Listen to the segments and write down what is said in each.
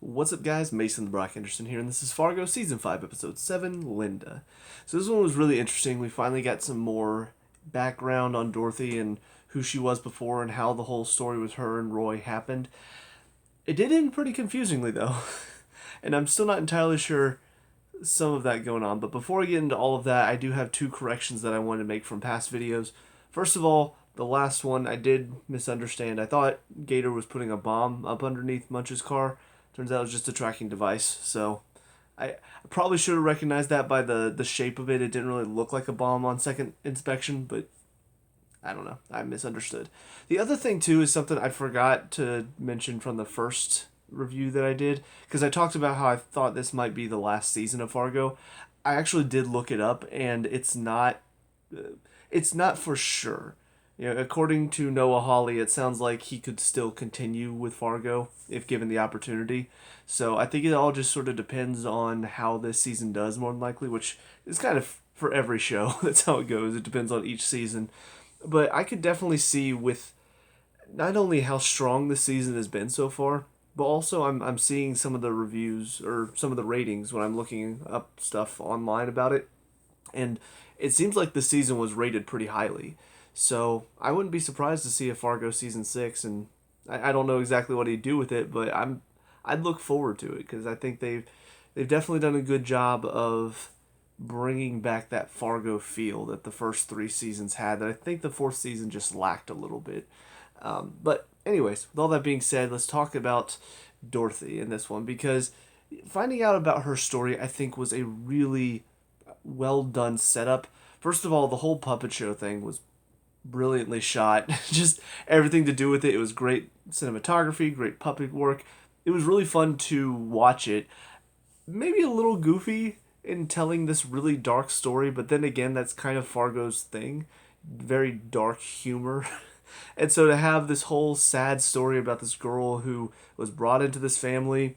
What's up, guys? Mason the Brock Henderson here, and this is Fargo Season 5, Episode 7, Linda. So this one was really interesting. We finally got some more background on Dorothy and who she was before and how the whole story with her and Roy happened. It did end pretty confusingly, though, and I'm still not entirely sure some of that going on. But before I get into all of that, I do have two corrections that I wanted to make from past videos. First of all, the last one I did misunderstand. I thought Gator was putting a bomb up underneath Munch's car. Turns out it was just a tracking device. So I probably should have recognized that by the shape of it. It didn't really look like a bomb on second inspection, but I don't know. I misunderstood. The other thing, too, is something I forgot to mention from the first review that I did, because I talked about how I thought this might be the last season of Fargo. I actually did look it up, and it's not for sure. According to Noah Hawley, it sounds like he could still continue with Fargo if given the opportunity. So I think it all just sort of depends on how this season does, more than likely, which is kind of for every show. That's how it goes. It depends on each season. But I could definitely see with not only how strong the season has been so far, but also I'm seeing some of the reviews or some of the ratings when I'm looking up stuff online about it. And it seems like the season was rated pretty highly. So I wouldn't be surprised to see a Fargo season 6, and I don't know exactly what he'd do with it, but I'd look forward to it because I think they've definitely done a good job of bringing back that Fargo feel that the first three seasons had. That I think the fourth season just lacked a little bit. But anyways, with all that being said, let's talk about Dorothy in this one, because finding out about her story I think was a really well done setup. First of all, the whole puppet show thing was brilliantly shot. Just everything to do with it. It was great cinematography, great puppet work. It was really fun to watch it. Maybe a little goofy in telling this really dark story, but then again, that's kind of Fargo's thing. Very dark humor. And so to have this whole sad story about this girl who was brought into this family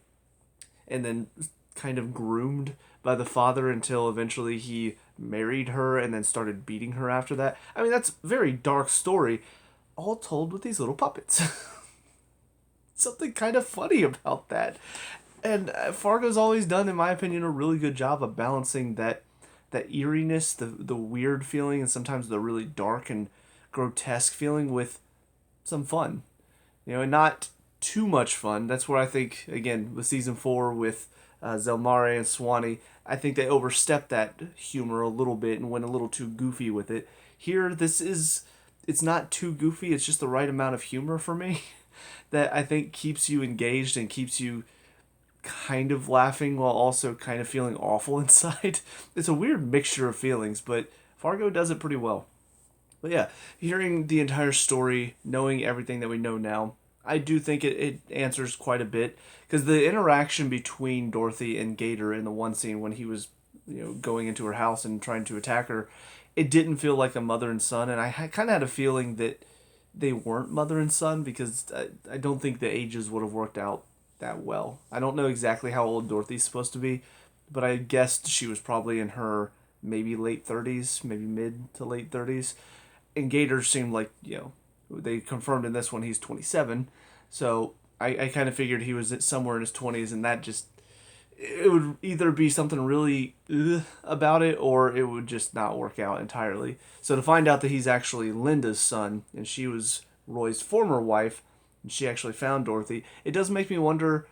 and then kind of groomed by the father until eventually he married her and then started beating her after that. I mean, that's a very dark story, all told with these little puppets. Something kind of funny about that. And Fargo's always done, in my opinion, a really good job of balancing that eeriness, the weird feeling, and sometimes the really dark and grotesque feeling with some fun. And not too much fun. That's where I think, again, with season 4 with Zelmare and Swanee, I think they overstepped that humor a little bit and went a little too goofy with it. Here, it's not too goofy, it's just the right amount of humor for me that I think keeps you engaged and keeps you kind of laughing while also kind of feeling awful inside. It's a weird mixture of feelings, but Fargo does it pretty well. But yeah, hearing the entire story, knowing everything that we know now, I do think it answers quite a bit, because the interaction between Dorothy and Gator in the one scene when he was, going into her house and trying to attack her, it didn't feel like a mother and son, and I kind of had a feeling that they weren't mother and son, because I don't think the ages would have worked out that well. I don't know exactly how old Dorothy's supposed to be, but I guessed she was probably in her maybe late 30s, maybe mid to late 30s, and Gator seemed like, they confirmed in this one he's 27, so I kind of figured he was somewhere in his 20s, and that just, it would either be something really about it, or it would just not work out entirely. So to find out that he's actually Linda's son, and she was Roy's former wife, and she actually found Dorothy, it does make me wonder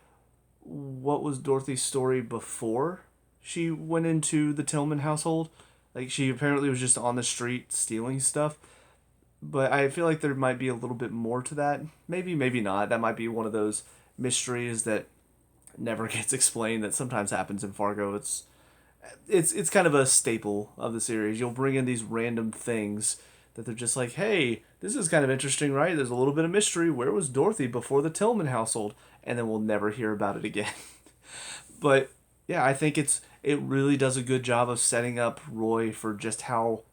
what was Dorothy's story before she went into the Tillman household. Like, she apparently was just on the street stealing stuff. But I feel like there might be a little bit more to that. Maybe, maybe not. That might be one of those mysteries that never gets explained that sometimes happens in Fargo. It's kind of a staple of the series. You'll bring in these random things that they're just like, hey, this is kind of interesting, right? There's a little bit of mystery. Where was Dorothy before the Tillman household? And then we'll never hear about it again. But yeah, I think it really does a good job of setting up Roy for just how,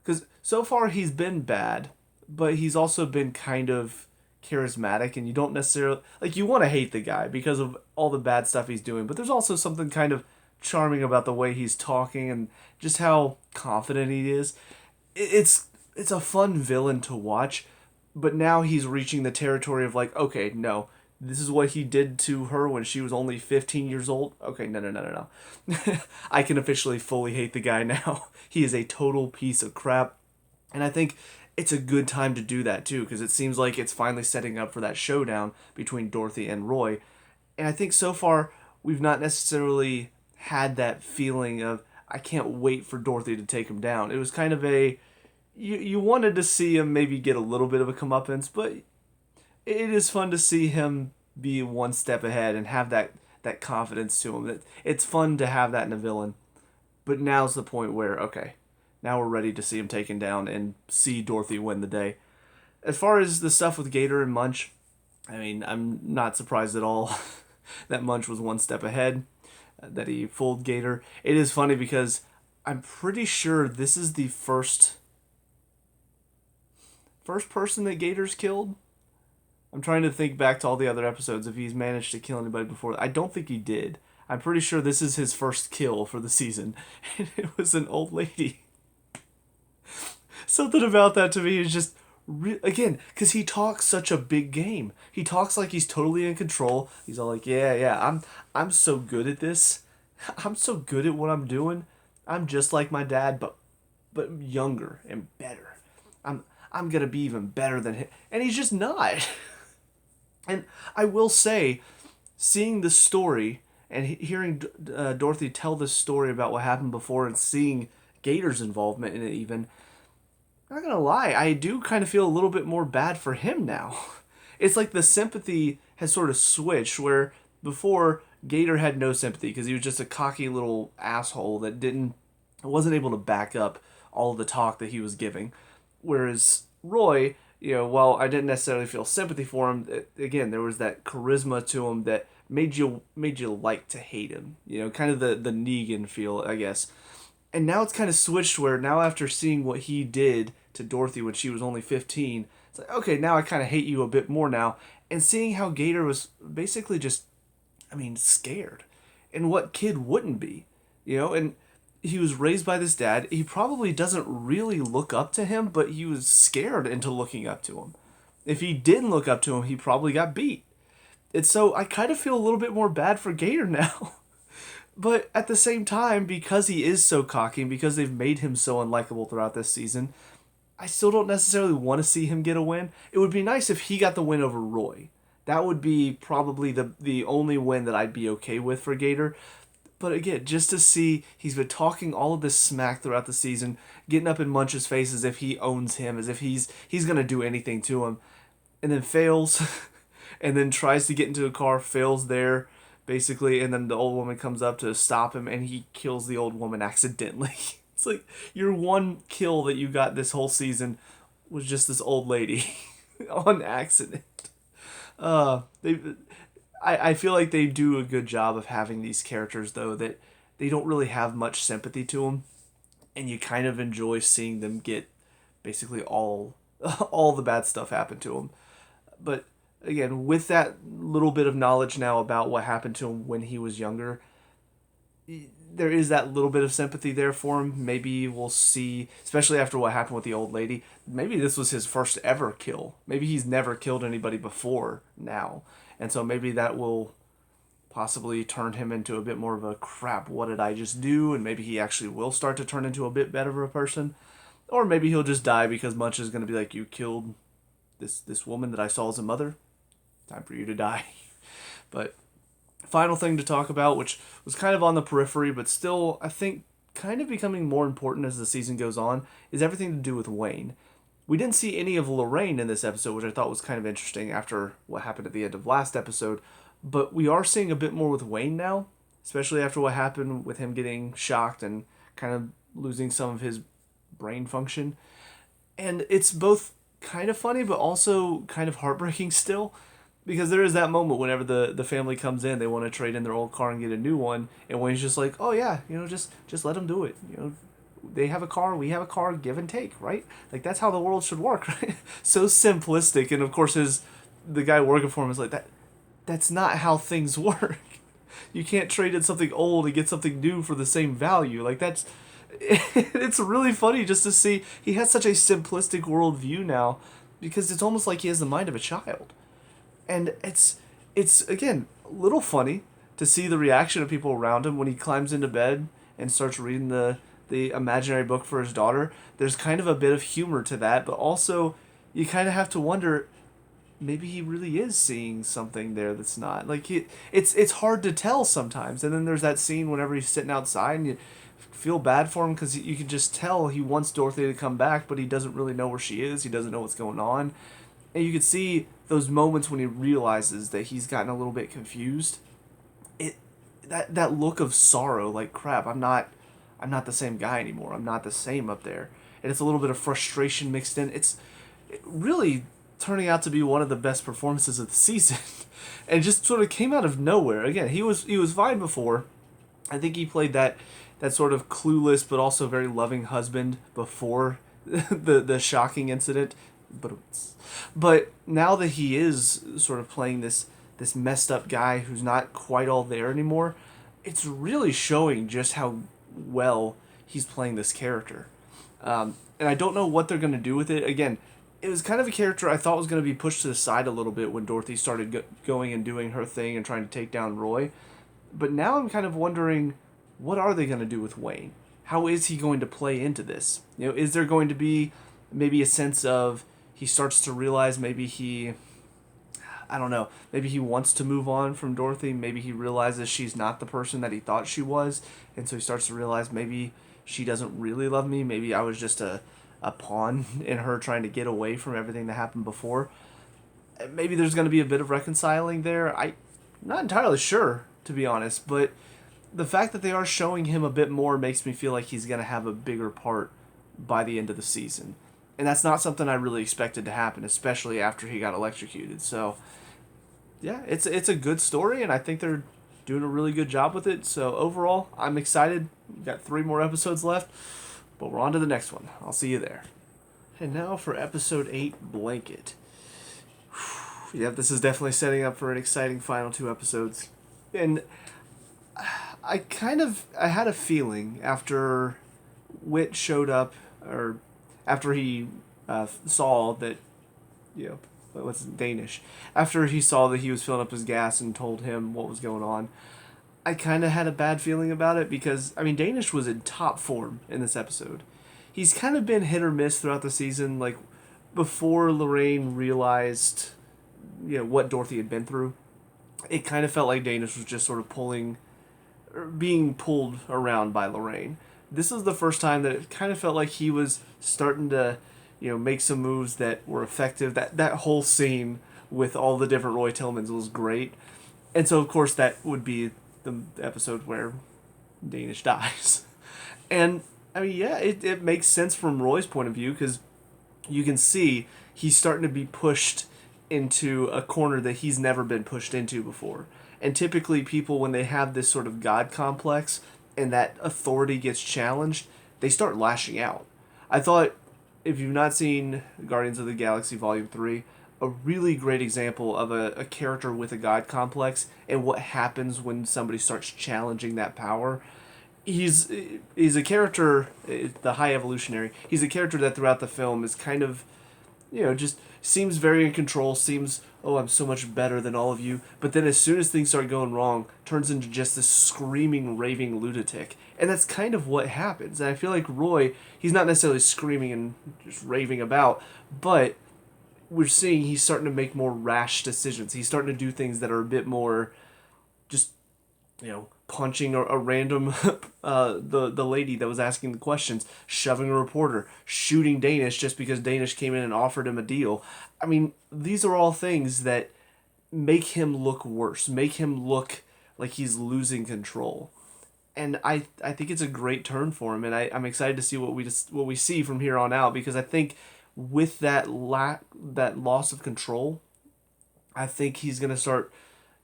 because so far he's been bad, but he's also been kind of charismatic, and you don't necessarily, like, you want to hate the guy because of all the bad stuff he's doing, but there's also something kind of charming about the way he's talking and just how confident he is. It's a fun villain to watch, but now he's reaching the territory of like, okay, no, this is what he did to her when she was only 15 years old. Okay, no. I can officially fully hate the guy now. He is a total piece of crap. And I think it's a good time to do that too, because it seems like it's finally setting up for that showdown between Dorothy and Roy. And I think so far we've not necessarily had that feeling of I can't wait for Dorothy to take him down. It was kind of a you wanted to see him maybe get a little bit of a comeuppance, but it is fun to see him be one step ahead and have that confidence to him. That it's fun to have that in a villain. But now's the point where okay, now we're ready to see him taken down and see Dorothy win the day. As far as the stuff with Gator and Munch, I mean, I'm not surprised at all that Munch was one step ahead, that he fooled Gator. It is funny because I'm pretty sure this is the first person that Gator's killed. I'm trying to think back to all the other episodes if he's managed to kill anybody before. I don't think he did. I'm pretty sure this is his first kill for the season. And it was an old lady. Something about that to me is just again, because he talks such a big game. He talks like he's totally in control. He's all like, yeah, I'm so good at this. I'm so good at what I'm doing. I'm just like my dad, but younger and better. I'm gonna be even better than him, and he's just not. And I will say, seeing the story and hearing Dorothy tell this story about what happened before, and seeing Gator's involvement in it, even. I'm not gonna lie, I do kind of feel a little bit more bad for him now. It's like the sympathy has sort of switched, where before Gator had no sympathy because he was just a cocky little asshole that wasn't able to back up all of the talk that he was giving. Whereas Roy, while I didn't necessarily feel sympathy for him, again there was that charisma to him that made you like to hate him. Kind of the Negan feel, I guess. And now it's kind of switched where now after seeing what he did to Dorothy when she was only 15, it's like, okay, now I kind of hate you a bit more now. And seeing how Gator was basically just, scared. And what kid wouldn't be? And he was raised by this dad. He probably doesn't really look up to him, but he was scared into looking up to him. If he didn't look up to him, he probably got beat. And so I kind of feel a little bit more bad for Gator now. But at the same time, because he is so cocky and because they've made him so unlikable throughout this season, I still don't necessarily want to see him get a win. It would be nice if he got the win over Roy. That would be probably the only win that I'd be okay with for Gator. But again, just to see he's been talking all of this smack throughout the season, getting up in Munch's face as if he owns him, as if he's going to do anything to him, and then fails, and then tries to get into a car, fails there, basically, and then the old woman comes up to stop him, and he kills the old woman accidentally. It's like, your one kill that you got this whole season was just this old lady on accident. I feel like they do a good job of having these characters, though, that they don't really have much sympathy to them, and you kind of enjoy seeing them get basically all the bad stuff happen to them. But again, with that little bit of knowledge now about what happened to him when he was younger, there is that little bit of sympathy there for him. Maybe we'll see, especially after what happened with the old lady, maybe this was his first ever kill. Maybe he's never killed anybody before now. And so maybe that will possibly turn him into a bit more of a crap, what did I just do? And maybe he actually will start to turn into a bit better of a person. Or maybe he'll just die because Munch is going to be like, you killed this woman that I saw as a mother. Time for you to die. But final thing to talk about, which was kind of on the periphery, but still, I think, kind of becoming more important as the season goes on, is everything to do with Wayne. We didn't see any of Lorraine in this episode, which I thought was kind of interesting after what happened at the end of last episode, but we are seeing a bit more with Wayne now, especially after what happened with him getting shocked and kind of losing some of his brain function. And it's both kind of funny, but also kind of heartbreaking still. Because there is that moment whenever the family comes in, they want to trade in their old car and get a new one, and Wayne's just like, oh yeah, just let them do it. They have a car, we have a car, give and take, right? Like, that's how the world should work, right? So simplistic, and of course the guy working for him is like, that's not how things work. You can't trade in something old and get something new for the same value. Like, it's really funny just to see he has such a simplistic worldview now, because it's almost like he has the mind of a child. And it's it's again a little funny to see the reaction of people around him when he climbs into bed and starts reading the imaginary book for his daughter. There's kind of a bit of humor to that, but also you kind of have to wonder, maybe he really is seeing something there that's not like it's hard to tell sometimes. And then there's that scene whenever he's sitting outside and you feel bad for him because you can just tell he wants Dorothy to come back, but he doesn't really know where she is. He doesn't know what's going on, and you can see those moments when he realizes that he's gotten a little bit confused. It that look of sorrow, like crap, I'm not the same guy anymore. I'm not the same up there, and it's a little bit of frustration mixed in. It's really turning out to be one of the best performances of the season, and just sort of came out of nowhere. Again, he was fine before. I think he played that sort of clueless but also very loving husband before the shocking incident. But now that he is sort of playing this messed up guy who's not quite all there anymore, it's really showing just how well he's playing this character. And I don't know what they're going to do with it. Again, it was kind of a character I thought was going to be pushed to the side a little bit when Dorothy started going and doing her thing and trying to take down Roy. But now I'm kind of wondering, what are they going to do with Wayne? How is he going to play into this? Is there going to be maybe a sense of he starts to realize I don't know, maybe he wants to move on from Dorothy. Maybe he realizes she's not the person that he thought she was. And so he starts to realize maybe she doesn't really love me. Maybe I was just a pawn in her trying to get away from everything that happened before. Maybe there's going to be a bit of reconciling there. I'm not entirely sure, to be honest. But the fact that they are showing him a bit more makes me feel like he's going to have a bigger part by the end of the season. And that's not something I really expected to happen, especially after he got electrocuted. So, yeah, it's a good story, and I think they're doing a really good job with it. So, overall, I'm excited. We've got 3 more episodes left, but we're on to the next one. I'll see you there. And now for episode 8, Blanket. Yeah, this is definitely setting up for an exciting final 2 episodes. And I had a feeling after Whit showed up, or after he saw that, what's Danish, after he saw that he was filling up his gas and told him what was going on, I kind of had a bad feeling about it because, Danish was in top form in this episode. He's kind of been hit or miss throughout the season, like, before Lorraine realized, what Dorothy had been through. It kind of felt like Danish was just sort of being pulled around by Lorraine. This is the first time that it kind of felt like he was starting to, make some moves that were effective. That whole scene with all the different Roy Tillmans was great. And so, of course, that would be the episode where Danish dies. And, it makes sense from Roy's point of view because you can see he's starting to be pushed into a corner that he's never been pushed into before. And typically people, when they have this sort of God complex and that authority gets challenged, they start lashing out. I thought, if you've not seen Guardians of the Galaxy Volume 3, a really great example of a character with a God complex and what happens when somebody starts challenging that power. He's a character, the High Evolutionary, he's a character that throughout the film is kind of, just seems very in control, seems, oh, I'm so much better than all of you, but then as soon as things start going wrong, turns into just this screaming, raving lunatic. And that's kind of what happens. And I feel like Roy, he's not necessarily screaming and just raving about, but we're seeing he's starting to make more rash decisions. He's starting to do things that are a bit more just, punching a random, the lady that was asking the questions, shoving a reporter, shooting Danish just because Danish came in and offered him a deal. These are all things that make him look worse, make him look like he's losing control. And I think it's a great turn for him, and I'm excited to see what we see from here on out, because I think with that loss of control, I think he's going to start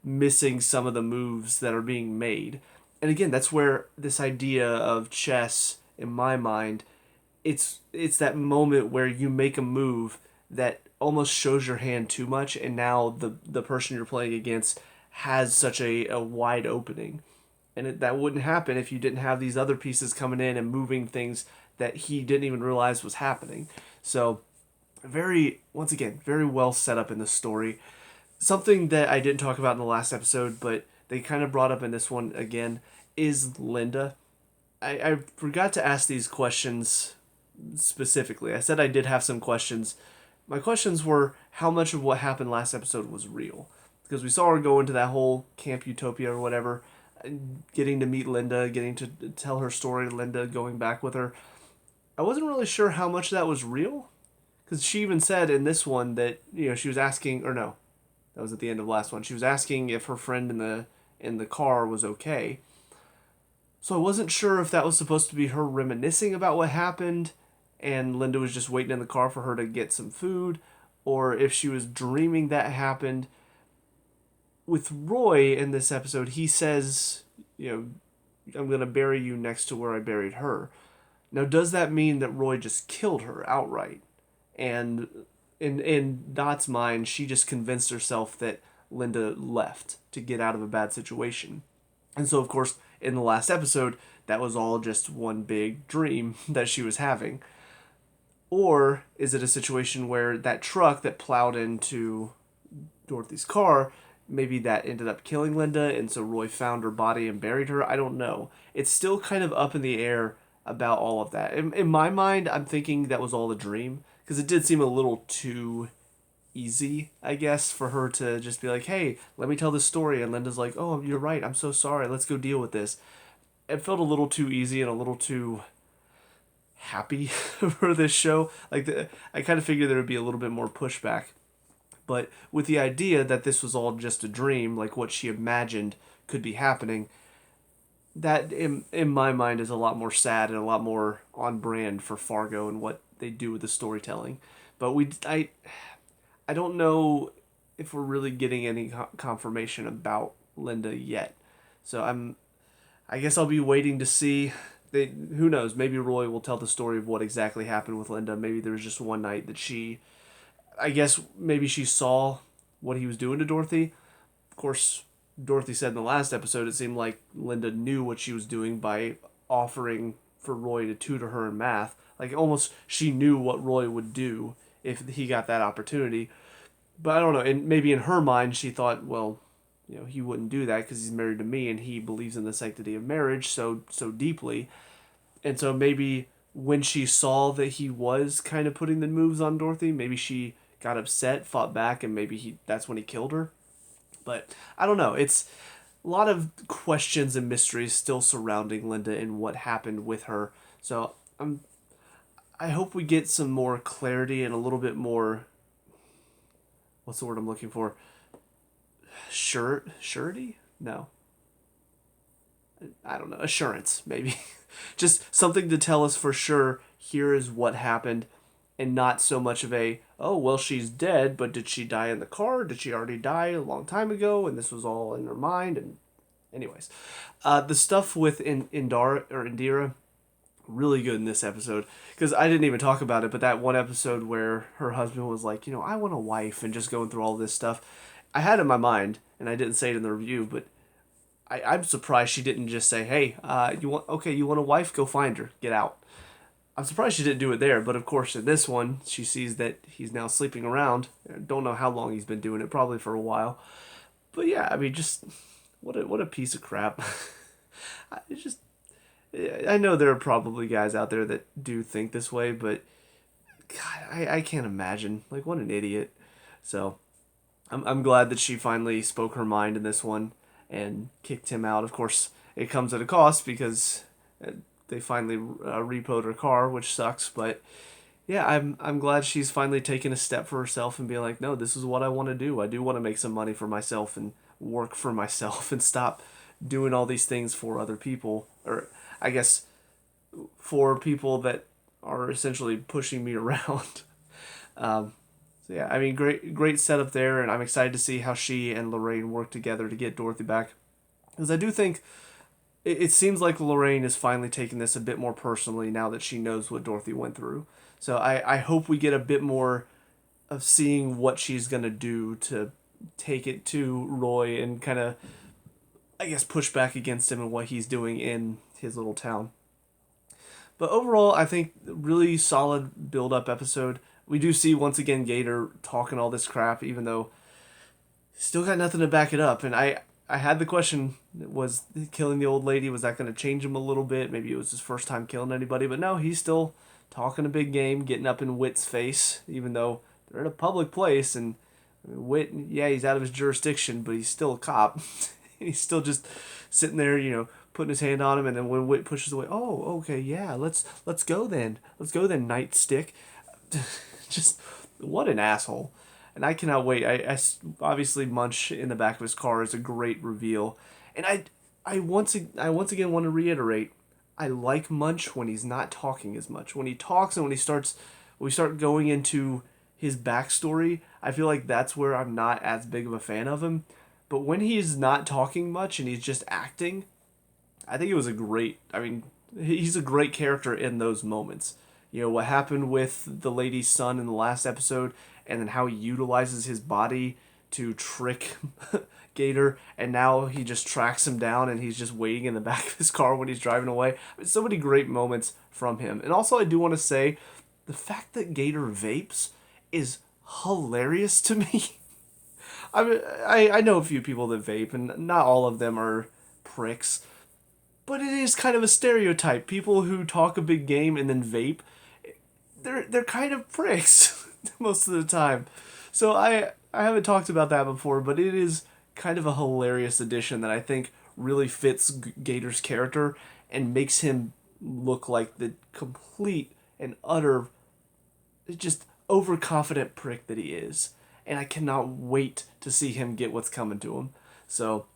missing some of the moves that are being made. And again, that's where this idea of chess, in my mind, it's that moment where you make a move that almost shows your hand too much, and now the person you're playing against has such a wide opening. And that wouldn't happen if you didn't have these other pieces coming in and moving things that he didn't even realize was happening. So, once again, very well set up in the story. Something that I didn't talk about in the last episode, but they kind of brought up in this one again, is Linda. I forgot to ask these questions specifically. I said I did have some questions. My questions were how much of what happened last episode was real? Because we saw her go into that whole Camp Utopia or whatever, getting to meet Linda, getting to tell her story, Linda going back with her. I wasn't really sure how much that was real. Because she even said in this one that, she was asking, or no, that was at the end of the last one. She was asking if her friend in the car was okay. So I wasn't sure if that was supposed to be her reminiscing about what happened and Linda was just waiting in the car for her to get some food, or if she was dreaming that happened. With Roy in this episode, he says, I'm going to bury you next to where I buried her. Now, does that mean that Roy just killed her outright? And in Dot's mind, she just convinced herself that Linda left to get out of a bad situation. And so, of course, in the last episode, that was all just one big dream that she was having. Or is it a situation where that truck that plowed into Dorothy's car, maybe that ended up killing Linda, and so Roy found her body and buried her? I don't know. It's still kind of up in the air about all of that. In my mind, I'm thinking that was all a dream, because it did seem a little too easy, I guess, for her to just be like, hey, let me tell this story. And Linda's like, oh, you're right. I'm so sorry. Let's go deal with this. It felt a little too easy and a little too happy for this show. I kind of figured there would be a little bit more pushback. But with the idea that this was all just a dream, like what she imagined could be happening, that in my mind is a lot more sad and a lot more on brand for Fargo and what they do with the storytelling. But I don't know if we're really getting any confirmation about Linda yet. So I guess I'll be waiting to see. Who knows? Maybe Roy will tell the story of what exactly happened with Linda. Maybe there was just one night that I guess maybe she saw what he was doing to Dorothy. Of course, Dorothy said in the last episode it seemed like Linda knew what she was doing by offering for Roy to tutor her in math. Like almost she knew what Roy would do if he got that opportunity. But I don't know. And maybe in her mind she thought, well, he wouldn't do that because he's married to me and he believes in the sanctity of marriage so deeply. And so maybe when she saw that he was kind of putting the moves on Dorothy, maybe she got upset, fought back, and maybe that's when he killed her. But I don't know. It's a lot of questions and mysteries still surrounding Linda and what happened with her. So I hope we get some more clarity and a little bit more. What's the word I'm looking for? Surety? No. I don't know. Assurance, maybe. Just something to tell us for sure, here is what happened, and not so much of a, oh, well, she's dead, but did she die in the car? Did she already die a long time ago, and this was all in her mind? And anyways, the stuff with Indira, really good in this episode, because I didn't even talk about it, but that one episode where her husband was like, I want a wife, and just going through all this stuff, I had in my mind, and I didn't say it in the review, but I'm surprised she didn't just say, hey, you want a wife? Go find her. Get out. I'm surprised she didn't do it there, but of course in this one, she sees that he's now sleeping around. I don't know how long he's been doing it, probably for a while. But yeah, I mean, just, what a piece of crap. I know there are probably guys out there that do think this way, but God, I can't imagine. Like, what an idiot. So, I'm glad that she finally spoke her mind in this one and kicked him out. Of course, it comes at a cost because they finally repoed her car, which sucks. But yeah, I'm glad she's finally taken a step for herself and being like, no, this is what I want to do. I do want to make some money for myself and work for myself and stop doing all these things for other people, or I guess for people that are essentially pushing me around. So yeah, I mean, great setup there, and I'm excited to see how she and Lorraine work together to get Dorothy back. Because I do think it seems like Lorraine is finally taking this a bit more personally now that she knows what Dorothy went through. So I hope we get a bit more of seeing what she's going to do to take it to Roy and kind of, I guess, push back against him and what he's doing in his little town. But overall, I think really solid build-up episode. We do see once again Gator talking all this crap, even though Still got nothing to back it up. And I had the question, was killing the old lady, was that going to change him a little bit? Maybe it was his first time killing anybody. But no, he's still talking a big game, getting up in Wit's face, even though they're in a public place. And Wit, yeah, he's out of his jurisdiction, but he's still a cop. He's still just sitting there, putting his hand on him. And then when Wit pushes away, oh, okay, yeah, let's go then. Let's go then, Nightstick. Just what an asshole. And I cannot wait. Obviously Munch in the back of his car is a great reveal, and I once again want to reiterate, I like Munch when he's not talking as much. When he talks and when we start going into his backstory, I feel like that's where I'm not as big of a fan of him. But when he's not talking much and he's just acting, I think it was a great. I mean, he's a great character in those moments. What happened with the lady's son in the last episode, and then how he utilizes his body to trick Gator, and now he just tracks him down and he's just waiting in the back of his car when he's driving away. I mean, so many great moments from him. And also, I do want to say the fact that Gator vapes is hilarious to me. I mean, I know a few people that vape, and not all of them are pricks, but it is kind of a stereotype. People who talk a big game and then vape, they're kind of pricks most of the time. So I haven't talked about that before, but it is kind of a hilarious addition that I think really fits Gator's character and makes him look like the complete and utter, just overconfident prick that he is. And I cannot wait to see him get what's coming to him. So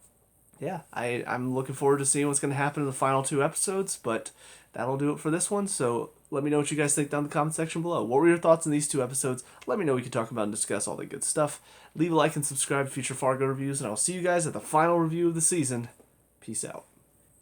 yeah, I'm looking forward to seeing what's going to happen in the final 2 episodes, but that'll do it for this one. So let me know what you guys think down in the comment section below. What were your thoughts on these 2 episodes? Let me know. We can talk about and discuss all the good stuff. Leave a like and subscribe for future Fargo reviews, and I'll see you guys at the final review of the season. Peace out.